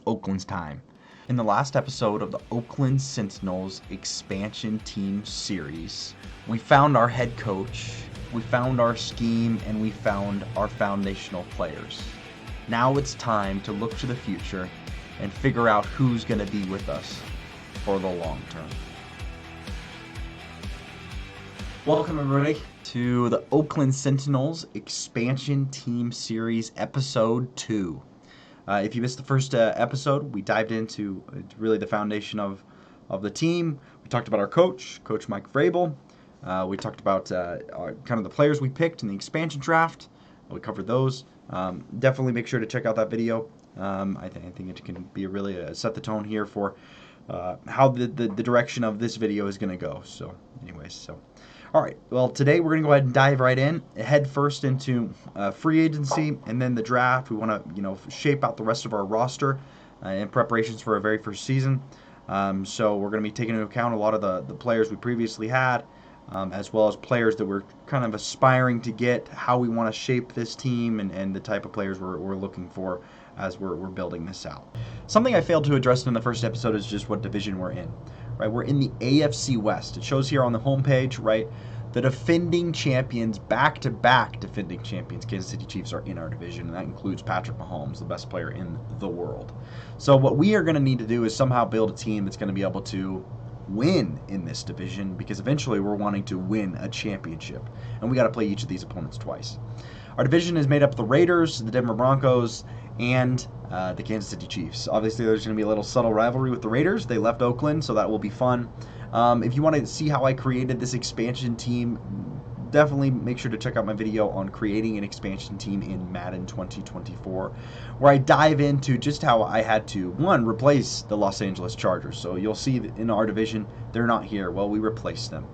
Oakland's time. In the last episode of the Oakland Sentinels Expansion Team series, we found our head coach, we found our scheme, and we found our foundational players. Now it's time to look to the future and figure out who's going to be with us for the long term. Welcome everybody to the Oakland Sentinels Expansion Team series episode 2. If you missed the first episode, we dived into really the foundation of the team. We talked about our coach, Coach Mike Vrabel. We talked about kind of the players we picked in the expansion draft. We covered those. Definitely make sure to check out that video. I think it can be really set the tone here for how the direction of this video is going to go. So anyways, all right, well, today we're going to go ahead and dive right in, head first into free agency and then the draft. We want to, shape out the rest of our roster in preparations for our very first season. So we're going to be taking into account a lot of the players we previously had, as well as players that we're kind of aspiring to get, how we want to shape this team, and the type of players we're looking for as we're building this out. Something I failed to address in the first episode is just what division we're in. Right, we're in the AFC West. It shows here on the homepage, right? The defending champions, back-to-back defending champions, Kansas City Chiefs, are in our division, and that includes Patrick Mahomes, the best player in the world. So what we are going to need to do is somehow build a team that's going to be able to win in this division, because eventually we're wanting to win a championship, and we got to play each of these opponents twice. Our division is made up of the Raiders, the Denver Broncos, and the Kansas City Chiefs. Obviously, there's going to be a little subtle rivalry with the Raiders. They left Oakland, so that will be fun. If you want to see how I created this expansion team, definitely make sure to check out my video on creating an expansion team in Madden 2024, where I dive into just how I had to, one, replace the Los Angeles Chargers. So you'll see that in our division, they're not here. Well, we replaced them.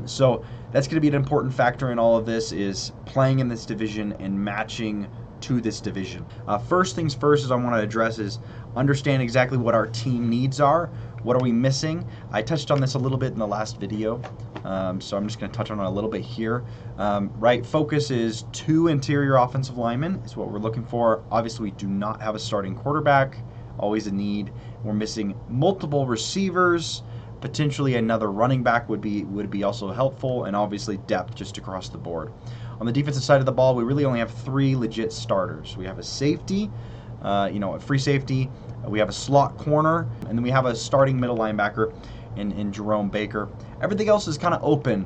So that's going to be an important factor in all of this, is playing in this division and matching to this division. First things first, is I want to address is understand exactly what our team needs are. What are we missing? I touched on this a little bit in the last video, so I'm just going to touch on it a little bit here. Right, focus is 2 interior offensive linemen is what we're looking for. Obviously, we do not have a starting quarterback, always a need. We're missing multiple receivers. Potentially another running back would be also helpful, and obviously depth just across the board. On the defensive side of the ball, we really only have 3 legit starters. We have a safety, a free safety. We have a slot corner, and then we have a starting middle linebacker in Jerome Baker. Everything else is kind of open.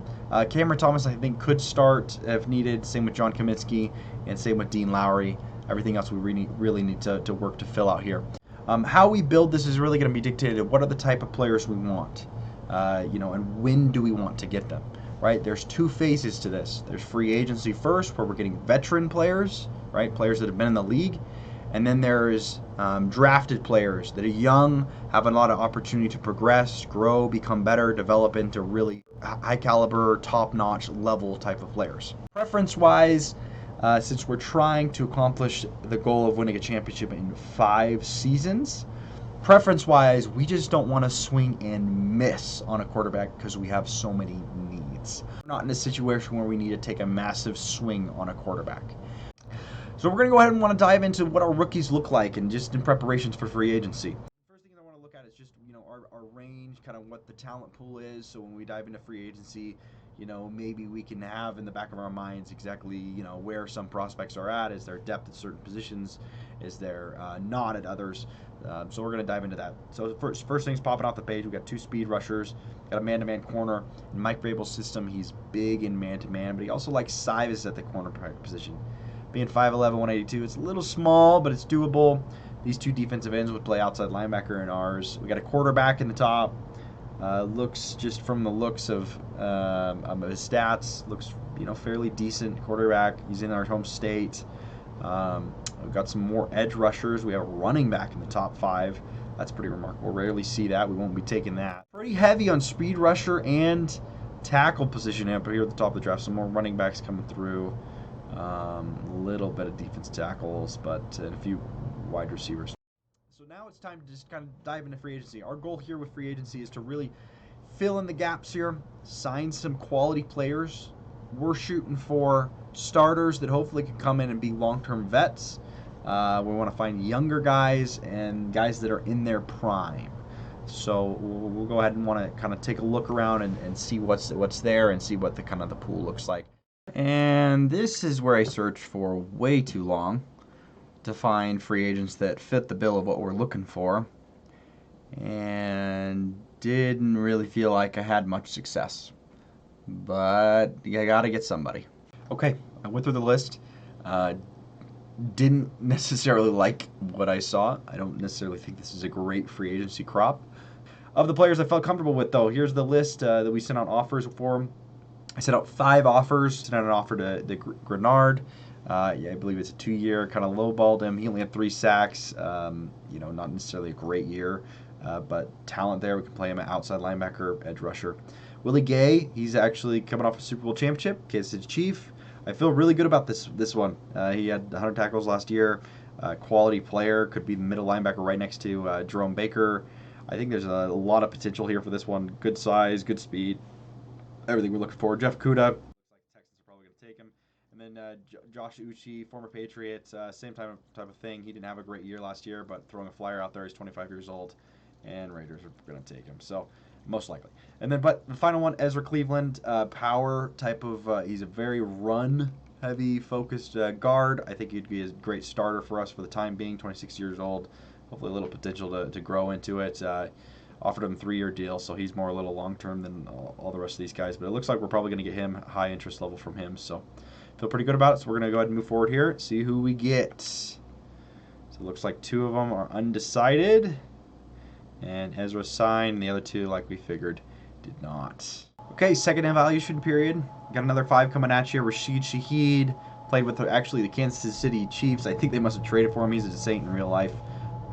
Cameron Thomas, I think, could start if needed. Same with John Kaminsky, and same with Dean Lowry. Everything else we really need to work to fill out here. How we build this is really going to be dictated. What are the type of players we want, and when do we want to get them? Right? There's 2 phases to this. There's free agency first, where we're getting veteran players, right? Players that have been in the league. And then there's drafted players that are young, have a lot of opportunity to progress, grow, become better, develop into really high caliber, top-notch level type of players. Preference-wise, since we're trying to accomplish the goal of winning a championship in 5 seasons, preference-wise, we just don't want to swing and miss on a quarterback because we have so many needs. We're not in a situation where we need to take a massive swing on a quarterback. So we're going to go ahead and want to dive into what our rookies look like, and just in preparations for free agency. The first thing I want to look at is just, our range, kind of what the talent pool is. So when we dive into free agency, maybe we can have in the back of our minds exactly, where some prospects are at. Is there depth at certain positions? Is there not at others? So we're going to dive into that. So first things popping off the page, we got 2 speed rushers, got a man-to-man corner. In Mike Vrabel's system, he's big in man-to-man, but he also likes size at the corner position. Being 5'11", 182, it's a little small, but it's doable. These 2 defensive ends would play outside linebacker in ours. We got a quarterback in the top. Looks, just from the looks of his stats, looks fairly decent quarterback. He's in our home state. We've got some more edge rushers. We have a running back in the top 5. That's pretty remarkable. Rarely see that. We won't be taking that. Pretty heavy on speed rusher and tackle position up here at the top of the draft. Some more running backs coming through. A little bit of defense tackles, but a few wide receivers. So now it's time to just kind of dive into free agency. Our goal here with free agency is to really fill in the gaps here, sign some quality players. We're shooting for starters that hopefully can come in and be long-term vets. We want to find younger guys and guys that are in their prime. So we'll go ahead and want to kind of take a look around and see what's there and see what the kind of the pool looks like. And this is where I searched for way too long to find free agents that fit the bill of what we're looking for, and didn't really feel like I had much success. But you gotta get somebody. Okay, I went through the list. Didn't necessarily like what I saw. I don't necessarily think this is a great free agency crop. Of the players I felt comfortable with, though, here's the list that we sent out offers for. I sent out 5 offers. Sent out an offer to Grenard. Yeah, I believe it's a 2-year. Kind of lowballed him. He only had 3 sacks. Not necessarily a great year, but talent there. We can play him at outside linebacker, edge rusher. Willie Gay, he's actually coming off a Super Bowl championship. Kansas City Chief. I feel really good about this one. He had 100 tackles last year. Quality player. Could be the middle linebacker right next to Jerome Baker. I think there's a lot of potential here for this one. Good size, good speed. Everything we're looking for. Jeff Kuda. Looks like the Texans are probably going to take him. And then Josh Uche, former Patriot. Same type of thing. He didn't have a great year last year, but throwing a flyer out there. He's 25 years old. And Raiders are going to take him. So, most likely. And then, but the final one, Ezra Cleveland. Power type of, he's a very run-heavy focused guard. I think he'd be a great starter for us for the time being. 26 years old. Hopefully a little potential to grow into it. Offered him a 3-year deal, so he's more a little long-term than all the rest of these guys. But it looks like we're probably going to get him, high interest level from him. So feel pretty good about it. So we're going to go ahead and move forward here, see who we get. So it looks like 2 of them are undecided. And Ezra signed. The other 2, like we figured, did not. Okay, second evaluation period. Got another 5 coming at you. Rashid Shaheed played with actually the Kansas City Chiefs. I think they must have traded for him. He's a Saint in real life.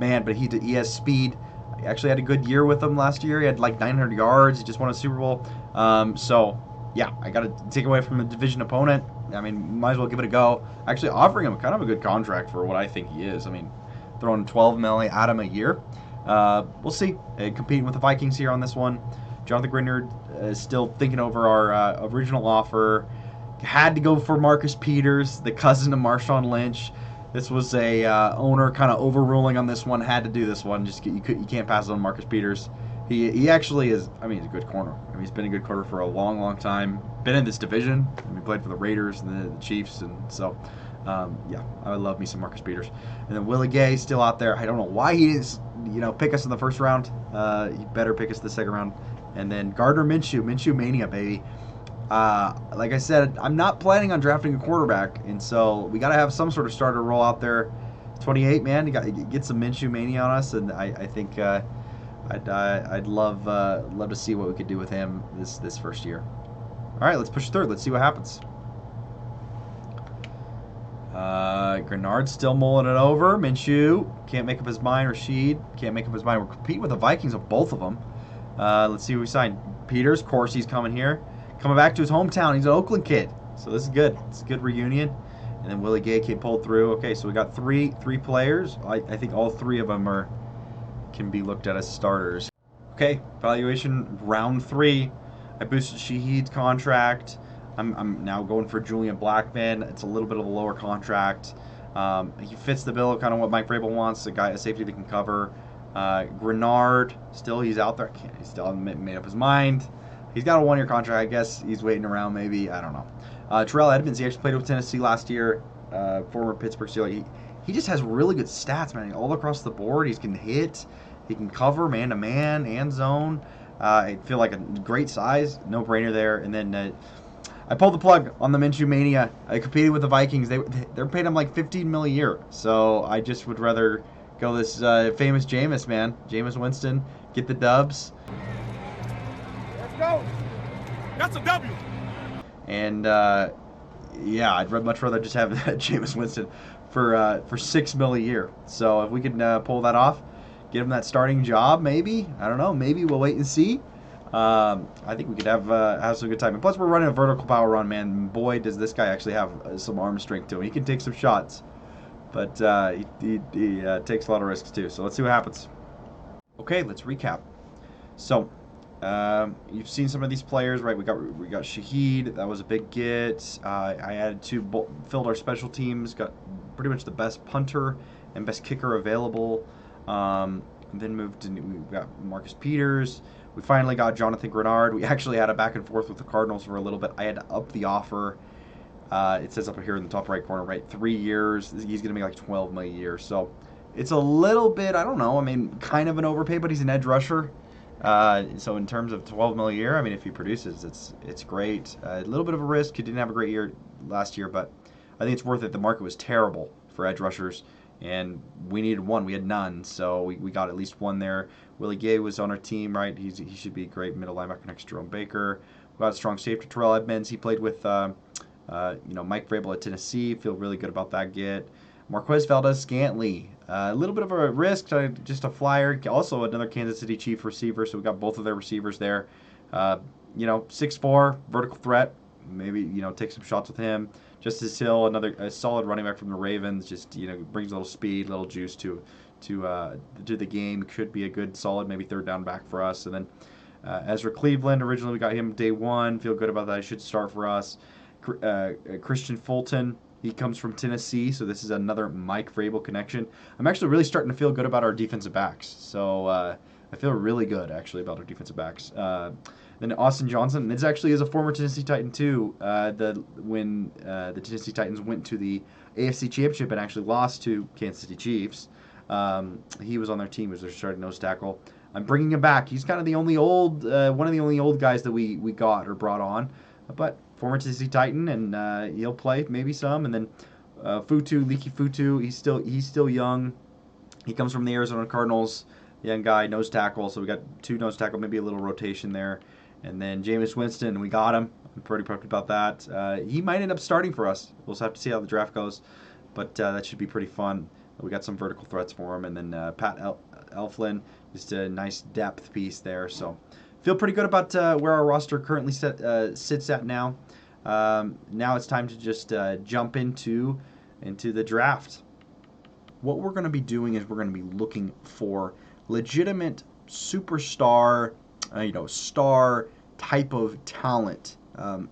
Man, but he has speed. I actually had a good year with him last year. He had like 900 yards. He just won a Super Bowl. So, yeah, I got to take away from a division opponent. I mean, might as well give it a go. Actually offering him kind of a good contract for what I think he is. I mean, throwing $12 million at him a year. We'll see. Competing with the Vikings here on this one. Jonathan Grinnard is still thinking over our original offer. Had to go for Marcus Peters, the cousin of Marshawn Lynch. This was a owner kind of overruling on this one. Had to do this one. Just you can't pass on Marcus Peters. He actually is. I mean, he's a good corner. I mean, he's been a good corner for a long, long time. Been in this division. I mean, he played for the Raiders and the Chiefs, and so yeah, I love me some Marcus Peters. And then Willie Gay still out there. I don't know why he didn't, pick us in the first round. He better pick us the second round. And then Gardner Minshew Mania, baby. Like I said, I'm not planning on drafting a quarterback, and so we got to have some sort of starter role out there. 28, man, you got to get some Minshew Mania on us, and I think I'd love to see what we could do with him this first year. All right, let's push third. Let's see what happens. Grenard's still mulling it over. Minshew can't make up his mind. Rashid can't make up his mind. We're competing with the Vikings of both of them. Let's see who we signed. Peters, of course, he's coming here. Coming back to his hometown. He's an Oakland kid. So this is good. It's a good reunion. And then Willie Gay pulled through. Okay, so we got three players. I think all 3 of them can be looked at as starters. Okay, evaluation round 3. I boosted Shaheed's contract. I'm now going for Julian Blackman. It's a little bit of a lower contract. He fits the bill of kind of what Mike Vrabel wants, a safety that can cover. Grenard, still he's out there. He still hasn't made up his mind. He's got a 1-year contract. I guess he's waiting around maybe. I don't know. Terrell Edmonds, he actually played with Tennessee last year. Former Pittsburgh Steelers. He just has really good stats, man. All across the board. He can hit. He can cover man-to-man and zone. I feel like a great size. No-brainer there. And then I pulled the plug on the Minshew Mania. I competed with the Vikings. They're paying him like $15 million a year. So I just would rather go this famous Jameis, man. Jameis Winston. Get the dubs. Let's go. That's a W. And yeah, I'd much rather just have Jameis Winston for $6 million a year. So if we can pull that off, get him that starting job, maybe. I don't know. Maybe we'll wait and see. I think we could have some good time. And plus, we're running a vertical power run, man. Boy, does this guy actually have some arm strength to him. He can take some shots, but he takes a lot of risks too. So let's see what happens. Okay, let's recap. So You've seen some of these players, right? We got Shaheed. That was a big get. I added filled our special teams. Got pretty much the best punter and best kicker available. Then we got Marcus Peters. We finally got Jonathan Grenard. We actually had a back and forth with the Cardinals for a little bit. I had to up the offer. It says up here in the top right corner, right? 3 years. He's going to make like $12 million a year. So it's a little bit, I don't know. I mean, kind of an overpay, but he's an edge rusher. So in terms of $12 million a year, I mean, if he produces, it's great. A little bit of a risk. He didn't have a great year last year, but I think it's worth it. The market was terrible for edge rushers, and we needed one. We had none, so we got at least one there. Willie Gay was on our team, right? He should be a great middle linebacker next to Jerome Baker. We got a strong safety, Terrell Edmonds. He played with Mike Vrabel at Tennessee. Feel really good about that get. Marquez Valdez-Scantling, a little bit of a risk, just a flyer. Also another Kansas City Chief receiver, so we got both of their receivers there. 6'4", vertical threat. Maybe take some shots with him. Justice Hill, a solid running back from the Ravens. Just brings a little speed, a little juice to the game. Could be a good, solid, maybe third down back for us. And then Ezra Cleveland. Originally we got him day one. Feel good about that. He should start for us. Christian Fulton. He comes from Tennessee, so this is another Mike Vrabel connection. I'm actually really starting to feel good about our defensive backs. So I feel really good, actually, about our defensive backs. Then Austin Johnson. This actually is a former Tennessee Titan, too. When the Tennessee Titans went to the AFC Championship and actually lost to Kansas City Chiefs, he was on their team as their starting nose tackle. I'm bringing him back. He's kind of the only one of the only old guys that we got or brought on. But former Tennessee Titan, and he'll play maybe some. And then Leaky Futu, he's still young. He comes from the Arizona Cardinals, young guy, nose tackle. So we got 2 nose tackle, maybe a little rotation there. And then Jameis Winston, we got him. I'm pretty pumped about that. He might end up starting for us. We'll just have to see how the draft goes, but that should be pretty fun. We got some vertical threats for him, and then Pat Elflin, just a nice depth piece there. So feel pretty good about where our roster currently sits at now. Now it's time to just jump into the draft. What we're going to be doing is we're going to be looking for legitimate superstar, star type of talent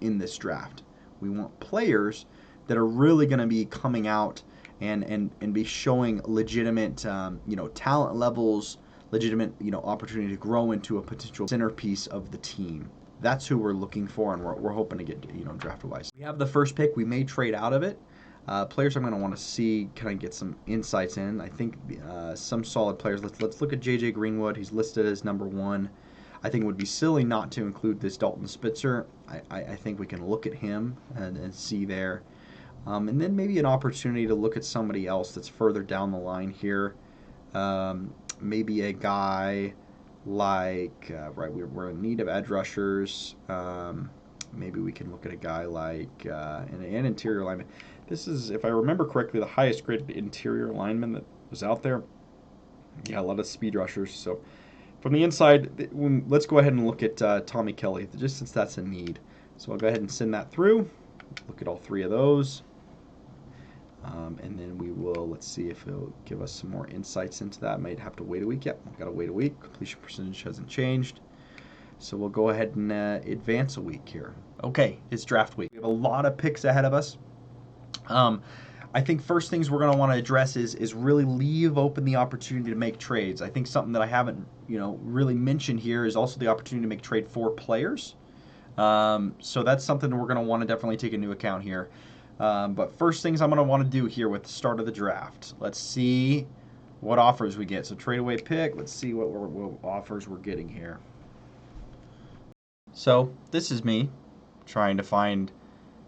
in this draft. We want players that are really going to be coming out and be showing legitimate, talent levels, legitimate, opportunity to grow into a potential centerpiece of the team. That's who we're looking for, and we're hoping to get, draft-wise. We have the first pick. We may trade out of it. Players I'm going to want to see, kind of get some insights in. I think some solid players. Let's look at J.J. Greenwood. He's listed as number 1. I think it would be silly not to include this Dalton Spitzer. I think we can look at him and see there. And then maybe an opportunity to look at somebody else that's further down the line here. Maybe a guy like, we're in need of edge rushers. Maybe we can look at a guy like an interior lineman. This is, if I remember correctly, the highest graded interior lineman that was out there. Yeah, a lot of speed rushers. So from the inside, let's go ahead and look at Tommy Kelly, just since that's a need. So I'll go ahead and send that through. Look at all 3 of those. And then we will, let's see if it'll give us some more insights into that. Might have to wait a week. Yep, we've got to wait a week. Completion percentage hasn't changed. So we'll go ahead and advance a week here. Okay, it's draft week. We have a lot of picks ahead of us. I think first things we're going to want to address is really leave open the opportunity to make trades. I think something that I haven't, really mentioned here is also the opportunity to make trade for players. So that's something we're going to want to definitely take into account here. But first things I'm going to want to do here with the start of the draft. Let's see what offers we get. So trade away pick. Let's see what offers we're getting here. So this is me trying to find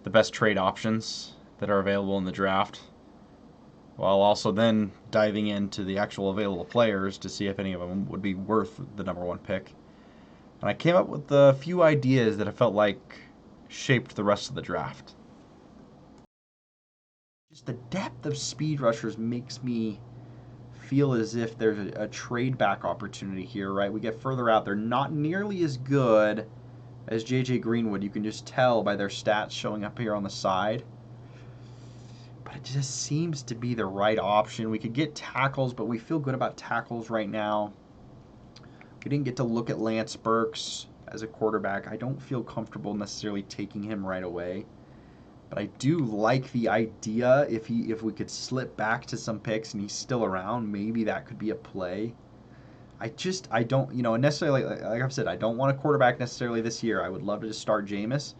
the best trade options that are available in the draft, while also then diving into the actual available players to see if any of them would be worth the number 1 pick. And I came up with a few ideas that I felt like shaped the rest of the draft. Just the depth of speed rushers makes me feel as if there's a trade back opportunity here, right? We get further out. They're not nearly as good as J.J. Greenwood. You can just tell by their stats showing up here on the side. But it just seems to be the right option. We could get tackles, but we feel good about tackles right now. We didn't get to look at Lance Burks. as a quarterback. I don't feel comfortable necessarily taking him right away. But I do like the idea if we could slip back to some picks and he's still around, maybe that could be a play. I don't, necessarily, like I've said, I don't want a quarterback necessarily this year. I would love to just start Jameis.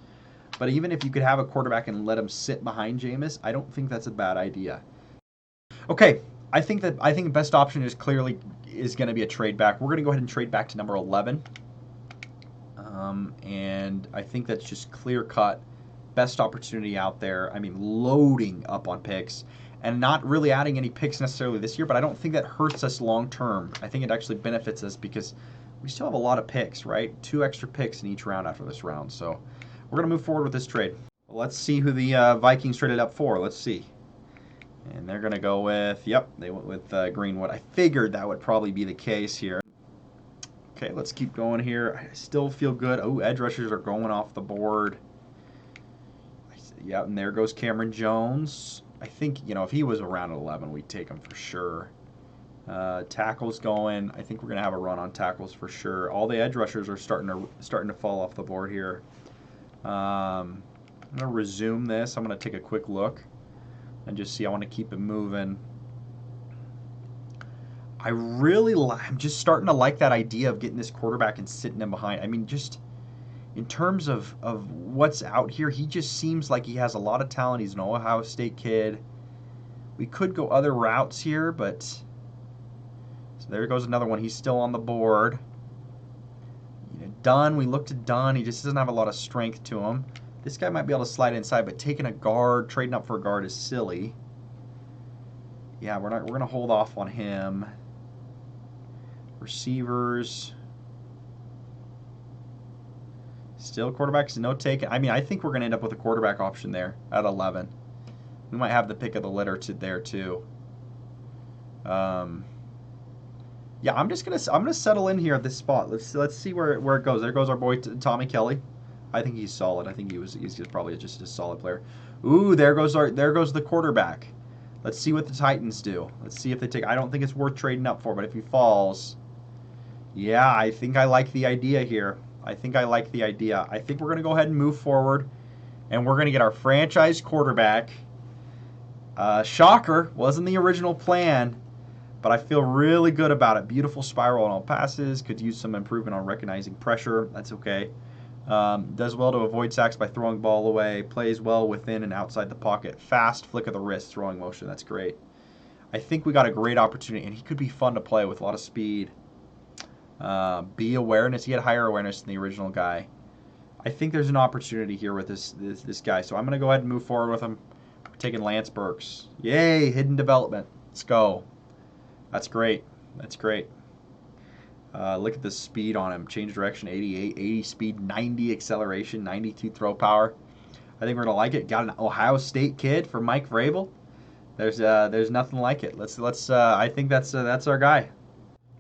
But even if you could have a quarterback and let him sit behind Jameis, I don't think that's a bad idea. Okay, I think the best option is clearly going to be a trade back. We're going to go ahead and trade back to number 11. And I think that's just clear cut. Best opportunity out there. I mean, loading up on picks and not really adding any picks necessarily this year, but I don't think that hurts us long term. I think it actually benefits us because we still have a lot of picks, right? 2 extra picks in each round after this round. So we're going to move forward with this trade. Let's see who the Vikings traded up for. Let's see. And they're going to go with, yep, they went with Greenwood. I figured that would probably be the case here. Okay, let's keep going here. I still feel good. Oh, edge rushers are going off the board. Yeah, and there goes Cameron Jones. I think, if he was around at 11, we'd take him for sure. Tackles going. I think we're going to have a run on tackles for sure. All the edge rushers are starting to fall off the board here. I'm going to resume this. I'm going to take a quick look and just see. I want to keep it moving. I'm just starting to like that idea of getting this quarterback and sitting him behind. I mean, just in terms of what's out here, he just seems like he has a lot of talent. He's an Ohio State kid. We could go other routes here, but so there goes another one. He's still on the board. Dunn, we looked at Dunn. He just doesn't have a lot of strength to him. This guy might be able to slide inside, but taking a guard, trading up for a guard is silly. Yeah, we're going to hold off on him. Receivers. Still quarterbacks, no take. I mean, I think we're going to end up with a quarterback option there at 11. We might have the pick of the litter there too. Yeah, I'm gonna settle in here at this spot. Let's see where it goes. There goes our boy Tommy Kelly. I think he's solid. I think he's just probably just a solid player. Ooh, there goes the quarterback. Let's see what the Titans do. Let's see if they take. I don't think it's worth trading up for, but if he falls, yeah, I think I like the idea here. I think I like the idea. I think we're going to go ahead and move forward, and we're going to get our franchise quarterback. Shocker, wasn't the original plan, but I feel really good about it. Beautiful spiral on all passes. Could use some improvement on recognizing pressure. That's okay. Does well to avoid sacks by throwing ball away. Plays well within and outside the pocket. Fast flick of the wrist, throwing motion. That's great. I think we got a great opportunity, and he could be fun to play with a lot of speed. B awareness. He had higher awareness than the original guy. I think there's an opportunity here with this guy, so I'm going to go ahead and move forward with him. We're taking Lance Burks. Yay, hidden development. Let's go. That's great. That's great. Look at the speed on him. Change direction, 88, 80 speed, 90 acceleration, 92 throw power. I think we're gonna like it. Got an Ohio State kid for Mike Vrabel. There's nothing like it. Let's. I think that's our guy.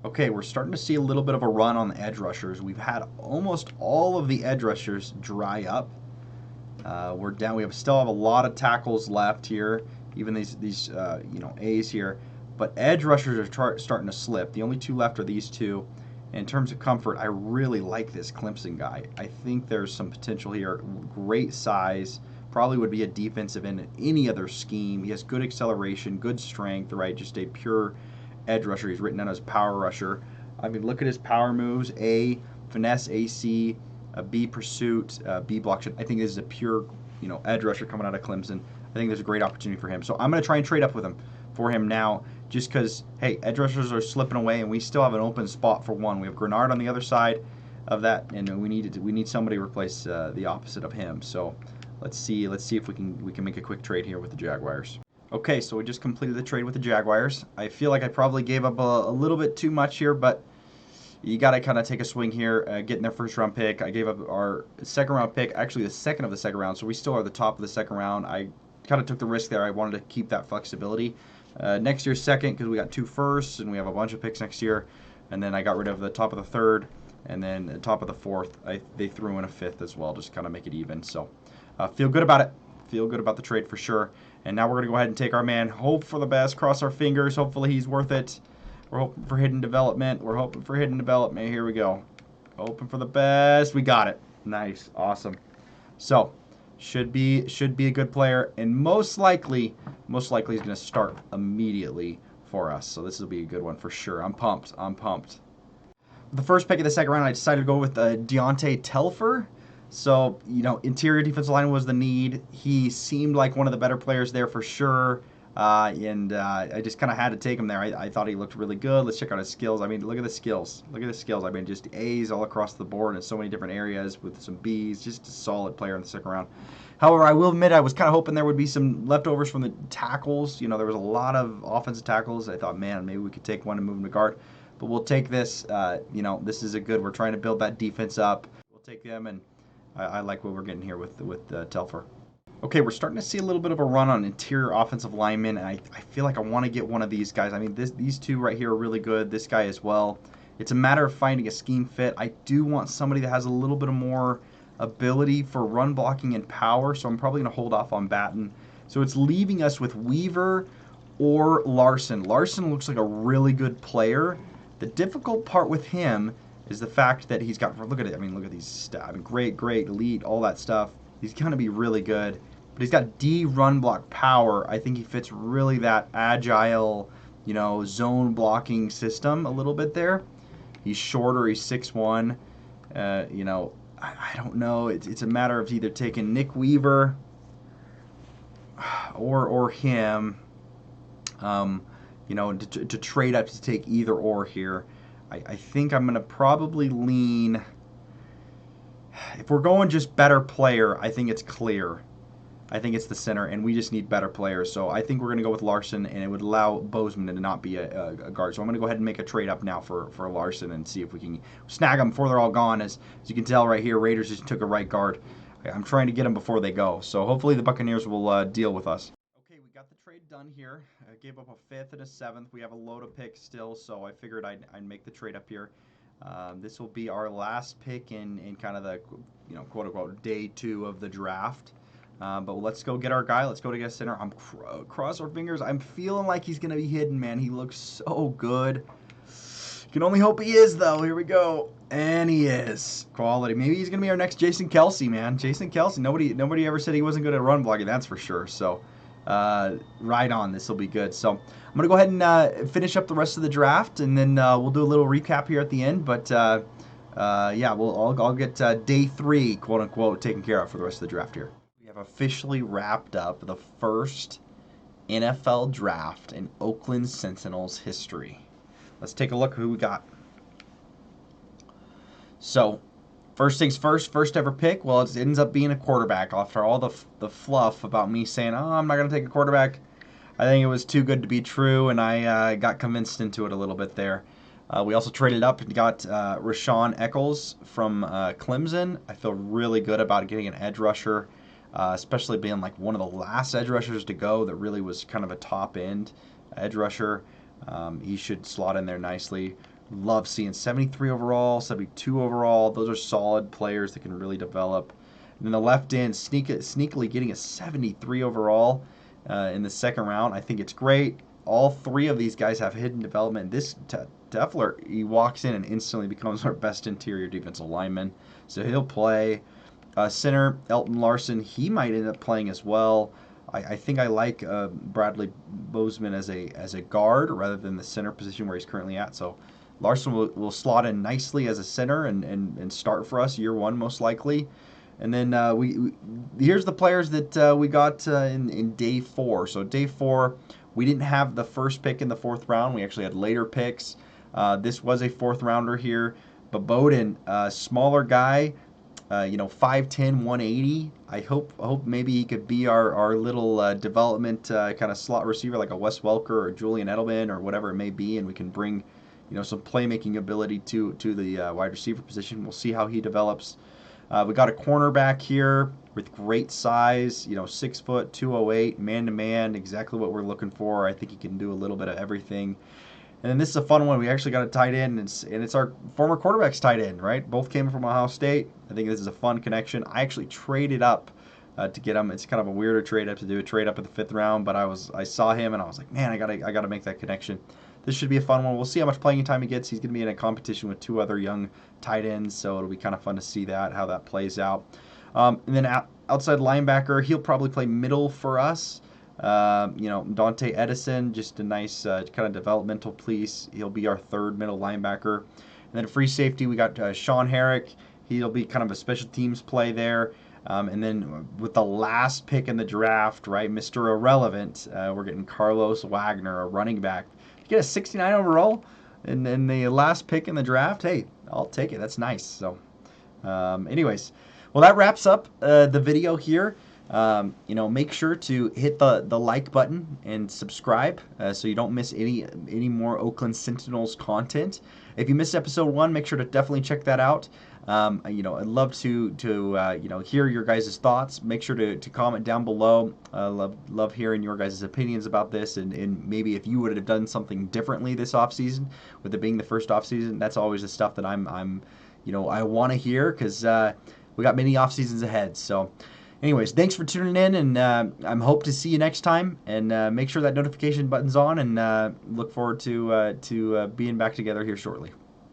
Okay, we're starting to see a little bit of a run on the edge rushers. We've had almost all of the edge rushers dry up. We're down. We still have a lot of tackles left here. Even these A's here. But edge rushers are starting to slip. The only 2 left are these 2. In terms of comfort, I really like this Clemson guy. I think there's some potential here. Great size. Probably would be a defensive end in any other scheme. He has good acceleration, good strength, right? Just a pure edge rusher. He's written down as power rusher. I mean, look at his power moves. A, finesse, AC, B, pursuit, B, block shot. I think this is a pure, edge rusher coming out of Clemson. I think there's a great opportunity for him. So I'm going to try and trade up with him for him now, just because, hey, edge rushers are slipping away, and we still have an open spot for one. We have Grenard on the other side of that, and we need somebody to replace the opposite of him. So let's see if we can make a quick trade here with the Jaguars. Okay, so we just completed the trade with the Jaguars. I feel like I probably gave up a little bit too much here, but you got to kind of take a swing here, getting their first-round pick. I gave up our second-round pick, actually the second of the second round, so we still are the top of the second round. I kind of took the risk there. I wanted to keep that flexibility. Next year's second, because we got 2 firsts, and we have a bunch of picks next year. And then I got rid of the top of the third, and then the top of the fourth. They threw in a 5th as well, just kind of make it even. So feel good about it. Feel good about the trade for sure. And now we're going to go ahead and take our man. Hope for the best. Cross our fingers. Hopefully he's worth it. We're hoping for hidden development. Here we go. Hoping for the best. We got it. Nice. Awesome. So, should be a good player, and most likely he's going to start immediately for us. So this will be a good one for sure. I'm pumped. The first pick of the second round, I decided to go with Deontay Telfer. So, interior defensive line was the need. He seemed like one of the better players there for sure. And I just kind of had to take him there. I thought he looked really good. Let's check out his skills. I mean, look at the skills. I mean, just A's all across the board in so many different areas with some B's. Just a solid player in the second round. However, I will admit I was kind of hoping there would be some leftovers from the tackles. There was a lot of offensive tackles. I thought, man, maybe we could take one and move him to guard. But we'll take this. This is a good. We're trying to build that defense up. We'll take them, and I like what we're getting here with Telfer. Okay, we're starting to see a little bit of a run on interior offensive linemen, and I feel like I want to get one of these guys. I mean, these two right here are really good. This guy as well. It's a matter of finding a scheme fit. I do want somebody that has a little bit of more ability for run blocking and power, so I'm probably going to hold off on Batten. So it's leaving us with Weaver or Larson. Larson looks like a really good player. The difficult part with him is the fact that he's got, look at it, I mean, look at these stats. I mean, great, elite, all that stuff. He's going to be really good. But he's got D run block power. I think he fits really that agile, zone blocking system a little bit there. He's shorter. He's 6'1". I don't know. It's a matter of either taking Nick Weaver or him. To trade up to take either or here. I think I'm going to probably lean. If we're going just better player, I think it's clear. I think it's the center, and we just need better players. So I think we're going to go with Larson, and it would allow Bozeman to not be a guard. So I'm going to go ahead and make a trade up now for Larson and see if we can snag them before they're all gone. As you can tell right here, Raiders just took a right guard. I'm trying to get them before they go. So hopefully the Buccaneers will deal with us. Okay, we got the trade done here. I gave up a 5th and a 7th. We have a load of picks still, so I figured I'd make the trade up here. This will be our last pick in kind of the quote-unquote day 2 of the draft. But let's go get our guy. Let's go to get a center. I'm cross our fingers. I'm feeling like he's going to be hidden, man. He looks so good. Can only hope he is, though. Here we go. And he is. Quality. Maybe he's going to be our next Jason Kelsey, man. Jason Kelsey. Nobody ever said he wasn't good at run blocking, that's for sure. So, right on. This will be good. So, I'm going to go ahead and finish up the rest of the draft, and then we'll do a little recap here at the end. But, I'll get day 3, quote-unquote, taken care of for the rest of the draft here. We have officially wrapped up the first NFL draft in Oakland Sentinels history. Let's take a look at who we got. So, first things first ever pick. Well, it ends up being a quarterback after all the fluff about me saying, oh, I'm not going to take a quarterback. I think it was too good to be true, and I got convinced into it a little bit there. We also traded up and got Rashawn Eccles from Clemson. I feel really good about getting an edge rusher, especially being like one of the last edge rushers to go that really was kind of a top-end edge rusher. He should slot in there nicely. Love seeing 73 overall, 72 overall. Those are solid players that can really develop. And then the left end, sneakily getting a 73 overall in the second round. I think it's great. All 3 of these guys have hidden development. This Tefler, he walks in and instantly becomes our best interior defensive lineman. So he'll play. Center, Elton Larson, he might end up playing as well. I think I like Bradley Bozeman as a guard rather than the center position where he's currently at. So Larson will slot in nicely as a center and start for us year 1 most likely. And then here's the players that we got in day 4. So day 4, we didn't have the first pick in the 4th round. We actually had later picks. This was a 4th rounder here. But Bowden, smaller guy, 5'10", 180. I hope maybe he could be our little development kind of slot receiver like a Wes Welker or Julian Edelman or whatever it may be, and we can bring some playmaking ability to the wide receiver position. We'll see how he develops. We got a cornerback here with great size, 6 foot, 208, man-to-man, exactly what we're looking for. I think he can do a little bit of everything. And then this is a fun one. We actually got a tight end, and it's our former quarterback's tight end, right? Both came from Ohio State. I think this is a fun connection. I actually traded up to get him. It's kind of a weirder trade up to do a trade up in the 5th round, but I saw him and I was like, man, I gotta make that connection. this should be a fun one. We'll see how much playing time he gets. He's going to be in a competition with 2 other young tight ends, so it'll be kind of fun to see how that plays out. And then outside linebacker, he'll probably play middle for us. Dante Edison, just a nice kind of developmental piece. He'll be our 3rd middle linebacker. And then free safety, we got Sean Herrick. He'll be kind of a special teams play there. And then with the last pick in the draft, right, Mr. Irrelevant, we're getting Carlos Wagner, a running back. You get a 69 overall in the last pick in the draft. Hey, I'll take it. That's nice. So, anyways, well, that wraps up the video here. Make sure to hit the like button and subscribe so you don't miss any more Oakland Sentinels content. If you missed episode 1, make sure to definitely check that out. I'd love to hear your guys' thoughts. Make sure to comment down below. Love hearing your guys' opinions about this, and maybe if you would have done something differently this offseason, with it being the first offseason. That's always the stuff that I want to hear, because we got many off seasons ahead. So, anyways, thanks for tuning in, and I'm hope to see you next time. And make sure that notification button's on, and look forward to being back together here shortly.